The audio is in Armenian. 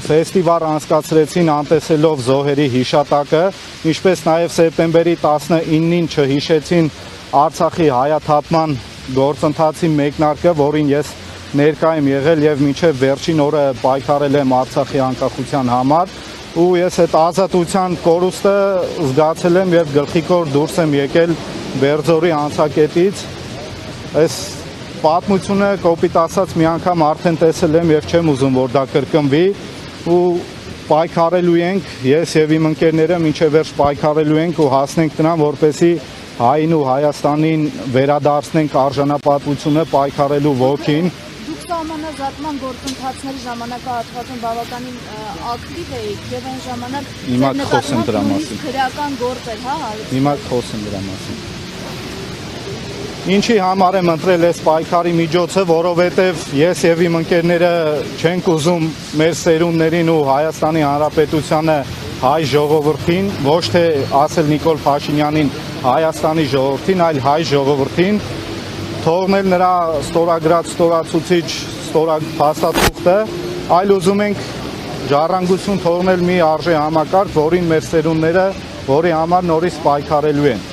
ֆեստիվալ անցկացրեցին անտեսելով զոհերի հիշատակը, ինչպես նաև սեպտեմբերի 19-ին չհիշեցին Արցախի հայաթափման գործընթացի մեկնարկը, որին ես ներկա եմ եղել եւ մինչեւ վերջին օրը պայքարել եմ Արցախի անկախության համար, ու ես այդ ազատության կորուստը զգացել եմ եւ գլխիկոր դուրս եմ եկել Բերձորի անցակետից։ Այս պատմությունը կոպիտ ասած մի անգամ արդեն տեսել եմ եւ չեմ ուզում որ դա կրկնվի, ու պայքարելու ենք, ես եւ իմ ընկերները մինչեւ վերջ պայքարելու ենք ու հասնենք նրան, որպեսզի Հային ու Հայաստանին վերադարձնենք արժանապատվությունը, պայքարելու ոգին։ Դուք սահմանազատման գործընթացների ժամանակահատվածում բավականին ակտիվ էիք եւ այն ժամանակ Հիմա խոսեմ դրա մասին։ Քրեական գործ էր, հա, Հիմա խոսեմ դրա մասին։ Ինչի համար եմ ընտրել այս պայքարի միջոցը, որովհետև ես եւ իմ ընկերները չենք ուզում մեր սերունդներին ու Հայաստանի Հանրապետությանը հայ ժողովրդին, ոչ թե ասել Նիկոլ Փաշինյանին Հայաստանի ժողովրդին, այլ հայ ժողովրդին, թողնել նրա ստորագրած ստորացուցիչ փաստաթուղթը, այլ ուզում ենք ժառանգություն թողնել մի արժե համակարգ, որին մեր սերունդները, որի համար նորից պայքարելու են։